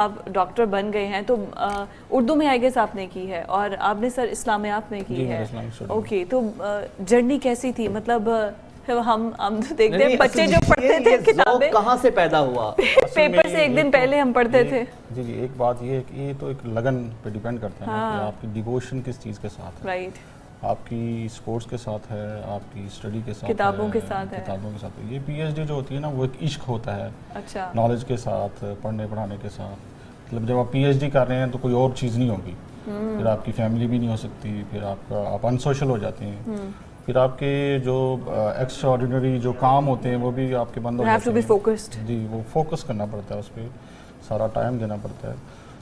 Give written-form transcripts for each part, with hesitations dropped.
آپ ڈاکٹر بن گئے ہیں تو اردو میں آئی گیس آپ نے کی ہے اور آپ نے سر اسلامیات میں کی ہے. اوکے, تو جرنی کیسی تھی؟ مطلب ہم تو دیکھتے ہیں بچے جو پڑھتے تھے کتابیں, کہاں سے پیدا ہوا؟ پیپر سے ایک دن پہلے ہم پڑھتے تھے. جی جی, ایک بات یہ ہے کہ یہ تو ایک لگن پہ ڈیپینڈ کرتا ہے کہ آپ کی ڈیووشن کس چیز کے ساتھ ہے. رائٹ, آپ کی سپورٹس کے ساتھ ہے, آپ کی اسٹڈی کے ساتھ, کتابوں کے ساتھ ہے. کتابوں کے ساتھ. یہ پی ایچ ڈی جو ہوتی ہے نا وہ ایک عشق ہوتا ہے. اچھا, نالج کے ساتھ, پڑھنے پڑھانے کے ساتھ. مطلب جب آپ پی ایچ ڈی کر رہے ہیں تو کوئی اور چیز نہیں ہوگی, پھر آپ کی فیملی بھی نہیں ہو سکتی, پھر آپ ان سوشل ہو جاتے ہیں, پھر آپ کے جو ایکسٹرا آرڈینری جو کام ہوتے ہیں وہ بھی آپ کے بند ہو جاتے ہیں. جی, وہ فوکس کرنا پڑتا ہے, اس پہ سارا ٹائم دینا پڑتا ہے.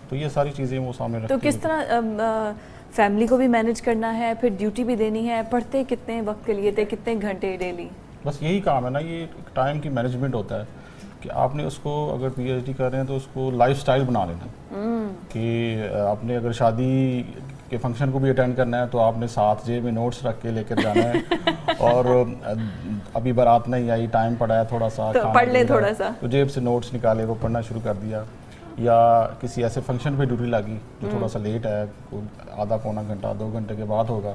تو یہ ساری چیزیں وہ سامنے رکھتی ہیں. تو کس طرح فیملی کو بھی مینیج کرنا ہے, پھر ڈیوٹی بھی دینی ہے, پڑھتے کتنے وقت کے لیے تھے, کتنے گھنٹے ڈیلی؟ بس یہی کام ہے نا, یہ ٹائم کی مینجمنٹ ہوتا ہے کہ آپ نے اس کو اگر پی ایچ ڈی کر رہے ہیں تو اس کو لائف سٹائل بنا لینا کہ آپ نے اگر شادی کے فنکشن کو بھی اٹینڈ کرنا ہے تو آپ نے ساتھ جیب میں نوٹس رکھ کے لے کر جانا ہے, اور ابھی بارات نہیں آئی, ٹائم پڑا ہے تھوڑا سا, پڑھ لے تھوڑا سا, تو جیب سے نوٹس نکالے, وہ پڑھنا شروع کر دیا. یا کسی ایسے فنکشن پہ ڈیوٹی لگی جو تھوڑا سا لیٹ ہے, آدھا پونا گھنٹہ 2 گھنٹے کے بعد ہوگا,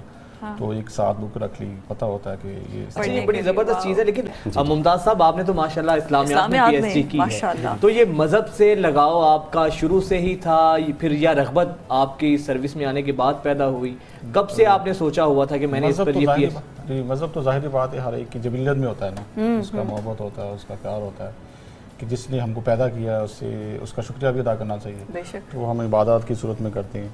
تو ایک ساتھ بک رکھ لی, پتہ ہوتا ہے کہ یہ بڑی زبردست چیز ہے. لیکن ممتاز صاحب, آپ نے تو ماشاءاللہ اسلامیات میں پی ایچ ڈی کی ہے, تو یہ مذہب سے لگاؤ آپ کا شروع سے ہی تھا پھر یا رغبت آپ کی سروس میں آنے کے بعد پیدا ہوئی؟ کب سے آپ نے سوچا ہوا تھا کہ میں نے اس پر یہ پی ایچ ڈی؟ مذہب تو ظاہری بات ہے ہر ایک کی جبلیت میں ہوتا ہے نا, اس کا محبت ہوتا ہے, اس کا پیار ہوتا ہے کہ جس نے ہم کو پیدا کیا ہے اس کا شکریہ بھی ادا کرنا چاہیے. تو ہم عبادات کی صورت میں کرتے ہیں.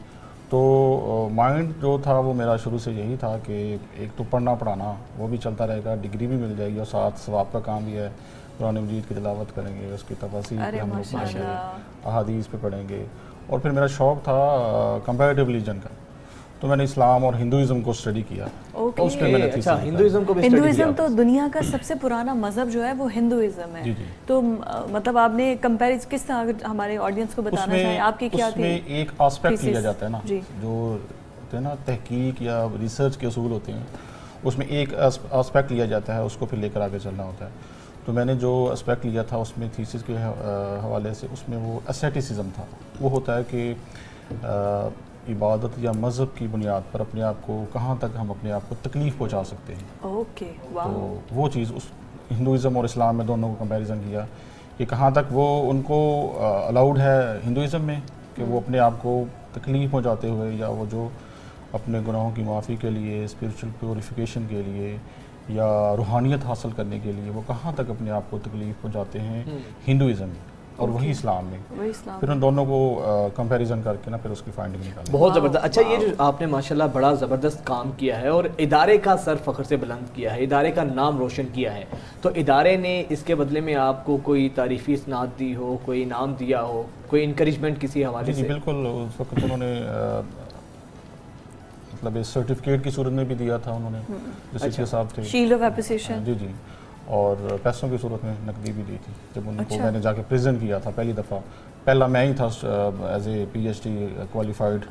تو مائنڈ جو تھا وہ میرا شروع سے یہی تھا کہ ایک تو پڑھنا پڑھانا وہ بھی چلتا رہے گا, ڈگری بھی مل جائے گی, اور ساتھ ثواب کا کام بھی ہے. قرآن مجید کی تلاوت کریں گے, اس کی تفاسیر پہ ہم لوگ پڑھیں گے, احادیث پہ پڑھیں گے. اور پھر میرا شوق تھا کمپیریٹیو ریلیجن کا, تو میں نے اسلام اور ہندوازم کو اسٹڈی کیا. اس پہ میں نے ہندوازم کو بھی اسٹڈی کیا. ہندوازم تو دنیا کا سب سے پرانا مذہب جو ہے وہ ہندوازم ہے. تو مطلب آپ نے کمپیریز کس طرح ہمارے آڈینس کو بتانا چاہیں, آپ کی کیا تھی؟ اس میں ایک آسپیکٹ لیا جاتا ہے نا, جو ہوتے ہیں نا تحقیق یا ریسرچ کے اصول ہوتے ہیں, اس میں ایک آسپیکٹ لیا جاتا ہے, اس کو پھر لے کر آگے چلنا ہوتا ہے. تو میں نے جو اسپیکٹ لیا تھا اس میں تھیسس کے حوالے سے, اس میں وہ اسیٹیسزم تھا. وہ ہوتا ہے کہ عبادت یا مذہب کی بنیاد پر اپنے آپ کو کہاں تک ہم اپنے آپ کو تکلیف پہنچا سکتے ہیں. اوکے, تو وہ چیز اس ہندوازم اور اسلام میں دونوں کو کمپیریزن کیا کہ کہاں تک وہ ان کو الاؤڈ ہے ہندوازم میں کہ وہ اپنے آپ کو تکلیف پہنچاتے ہوئے, یا وہ جو اپنے گناہوں کی معافی کے لیے, اسپریچول پیوریفیکیشن کے لیے, یا روحانیت حاصل کرنے کے لیے وہ کہاں تک اپنے آپ کو تکلیف پہنچاتے ہیں ہندوازم میں, اور وہی اسلام میں. پھر ان دونوں کو کمپیریزن کر کے نا پھر اس کی فائنڈنگ نکالی. بہت زبردست. اچھا, یہ جو آپ نے ماشاءاللہ بڑا زبردست کام کیا ہے اور ادارے کا سر فخر سے بلند کیا ہے, ادارے کا نام روشن کیا ہے, تو ادارے نے اس کے بدلے میں آپ کو کوئی تعریفی اسناد دی ہو, کوئی انعام دیا ہو, کوئی انکریجمنٹ کسی حوالے سے؟ جی بالکل, اس وقت انہوں نے مطلب سرٹیفکیٹ کی صورت میں بھی دیا تھا انہوں نے, جیسے صاحب تھے, شیلڈ آف اپریسیشن. جی جی, اور پیسوں کی صورت میں نقدی بھی دی تھی. جب ان کو میں نے جا کے پریزنٹ کیا تھا پہلی دفعہ, پہلا میں ہی تھا as a P H D qualified.